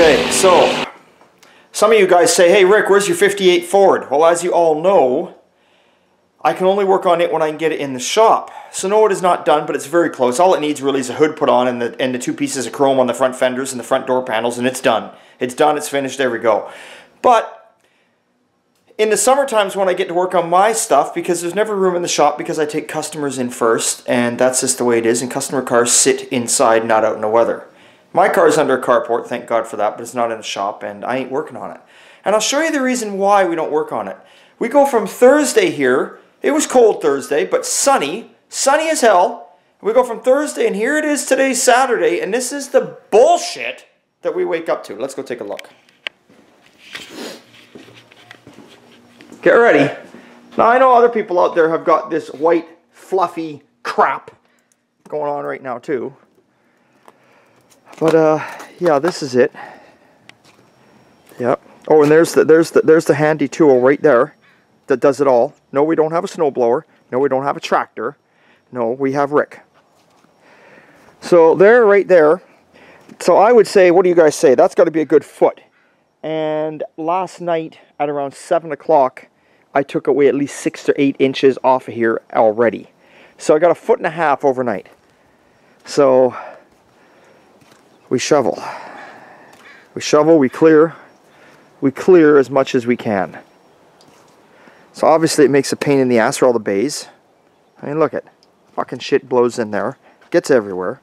Okay, so some of you guys say, hey Rick, where's your 58 Ford? Well, as you all know, I can only work on it when I can get it in the shop. So no, it is not done, but it's very close. All it needs really is a hood put on and the two pieces of chrome on the front fenders and the front door panels, and it's done. It's done, it's finished, there we go. But in the summer times when I get to work on my stuff, because there's never room in the shop because I take customers in first, and that's just the way it is, and customer cars sit inside, not out in the weather. My car is under a carport, thank God for that, but it's not in the shop, and I ain't working on it. And I'll show you the reason why we don't work on it. We go from Thursday here, it was cold Thursday, but sunny as hell. We go from Thursday, and here it is today, Saturday, and this is the bullshit that we wake up to. Let's go take a look. Get ready. Now, I know other people out there have got this white, fluffy crap going on right now, too. But, yeah, this is it. Yep. Oh, and there's the handy tool right there that does it all. No, we don't have a snowblower. No, we don't have a tractor. No, we have Rick. So, there, right there. So, I would say, what do you guys say? That's got to be a good foot. And last night at around 7 o'clock, I took away at least 6 to 8 inches off of here already. So, I got 1.5 feet overnight. So, we shovel. We shovel, we clear. We clear as much as we can. So obviously it makes a pain in the ass for all the bays. I mean, look at fucking shit blows in there. Gets everywhere.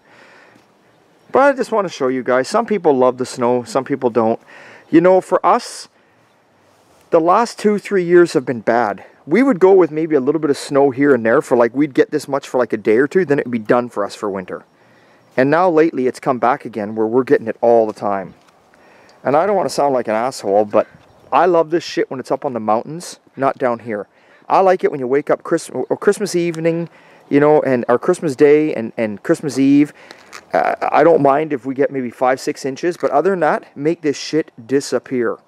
But I just want to show you guys. Some people love the snow, some people don't. You know, for us, the last 2-3 years have been bad. We would go with maybe a little bit of snow here and there for like, we'd get this much for like a day or two, then it'd be done for us for winter. And now lately it's come back again where we're getting it all the time. And I don't want to sound like an asshole, but I love this shit when it's up on the mountains, not down here. I like it when you wake up Christmas evening, you know, and or Christmas Day and Christmas Eve. I don't mind if we get maybe 5-6 inches, but other than that, make this shit disappear.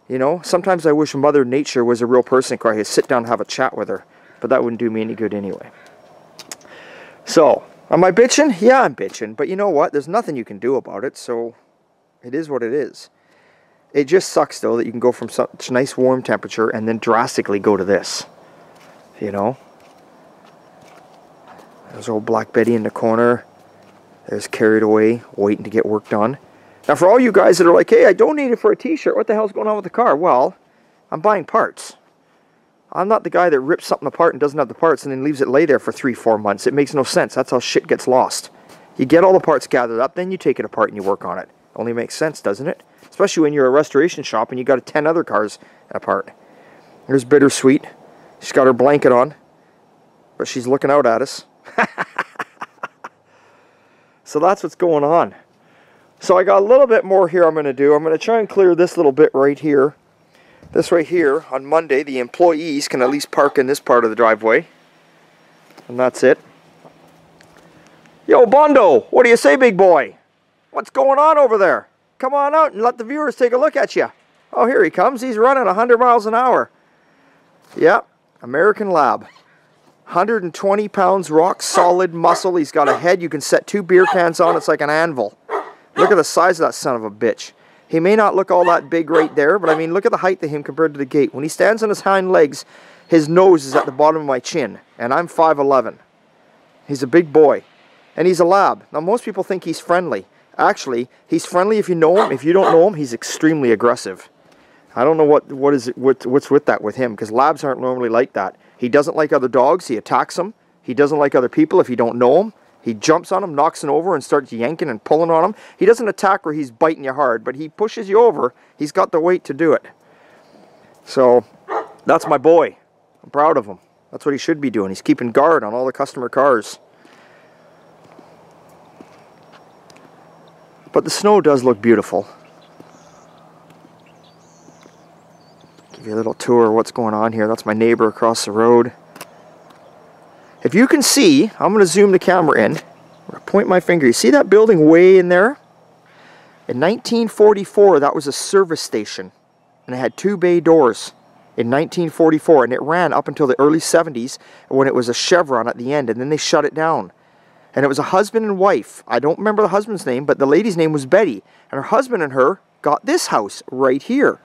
You know, sometimes I wish Mother Nature was a real person, so I could sit down and have a chat with her, but that wouldn't do me any good anyway. So, am I bitching? Yeah, I'm bitching. But you know what? There's nothing you can do about it, so it is what it is. It just sucks, though, that you can go from such nice warm temperature and then drastically go to this. You know? There's old Black Betty in the corner. There's Carried Away, waiting to get work done. Now, for all you guys that are like, hey, I donated for a t-shirt. What the hell's going on with the car? Well, I'm buying parts. I'm not the guy that rips something apart and doesn't have the parts and then leaves it lay there for 3-4 months. It makes no sense. That's how shit gets lost. You get all the parts gathered up, then you take it apart and you work on it. Only makes sense, doesn't it? Especially when you're a restoration shop and you got 10 other cars apart. There's Bittersweet. She's got her blanket on, but she's looking out at us. So that's what's going on. So I got a little bit more here I'm going to do. I'm going to try and clear this little bit right here. This right here, on Monday, the employees can at least park in this part of the driveway. And that's it. Yo, Bondo, what do you say, big boy? What's going on over there? Come on out and let the viewers take a look at you. Oh, here he comes. He's running 100 miles an hour. Yep, American Lab. 120 pounds, rock solid muscle. He's got a head you can set 2 beer cans on. It's like an anvil. Look at the size of that son of a bitch. He may not look all that big right there, but I mean, look at the height of him compared to the gate. When he stands on his hind legs, his nose is at the bottom of my chin, and I'm 5'11". He's a big boy, and he's a lab. Now, most people think he's friendly. Actually, he's friendly if you know him. If you don't know him, he's extremely aggressive. I don't know what's with that with him, because labs aren't normally like that. He doesn't like other dogs. He attacks them. He doesn't like other people if you don't know him. He jumps on them, knocks them over, and starts yanking and pulling on them. He doesn't attack where he's biting you hard, but he pushes you over. He's got the weight to do it. So, that's my boy. I'm proud of him. That's what he should be doing. He's keeping guard on all the customer cars. But the snow does look beautiful. Give you a little tour of what's going on here. That's my neighbor across the road. If you can see, I'm going to zoom the camera in. I'm going to point my finger. You see that building way in there? In 1944, that was a service station. And it had 2 bay doors in 1944. And it ran up until the early 70s when it was a chevron at the end. And then they shut it down. And it was a husband and wife. I don't remember the husband's name, but the lady's name was Betty. And her husband and her got this house right here.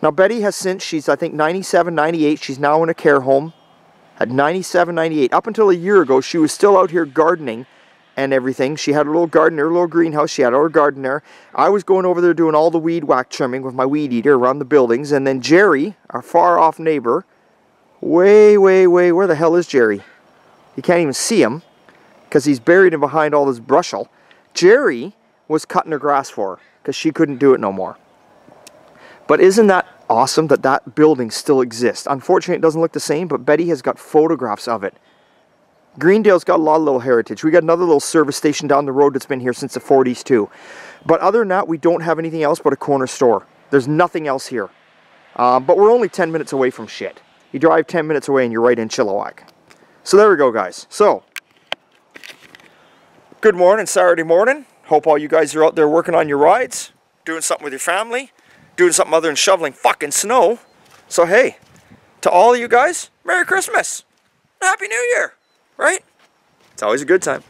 Now Betty has since, she's I think 97, 98, she's now in a care home. At 97, 98, up until a year ago, she was still out here gardening and everything. She had a little garden, her little greenhouse, she had her garden there. I was going over there doing all the weed whack trimming with my weed eater around the buildings, and then Jerry, our far off neighbor, way, where the hell is Jerry? You can't even see him, because he's buried in behind all this brushel. Jerry was cutting her grass for her, because she couldn't do it no more. But isn't that awesome that that building still exists? Unfortunately, it doesn't look the same, but Betty has got photographs of it. Greendale's got a lot of little heritage. We got another little service station down the road that's been here since the 40s too. But other than that, we don't have anything else but a corner store. There's nothing else here. But we're only 10 minutes away from shit. You drive 10 minutes away and you're right in Chilliwack. So there we go, guys. So, good morning, Saturday morning. Hope all you guys are out there working on your rides, doing something with your family, doing something other than shoveling fucking snow. So hey, to all of you guys, Merry Christmas! Happy New Year! Right? It's always a good time.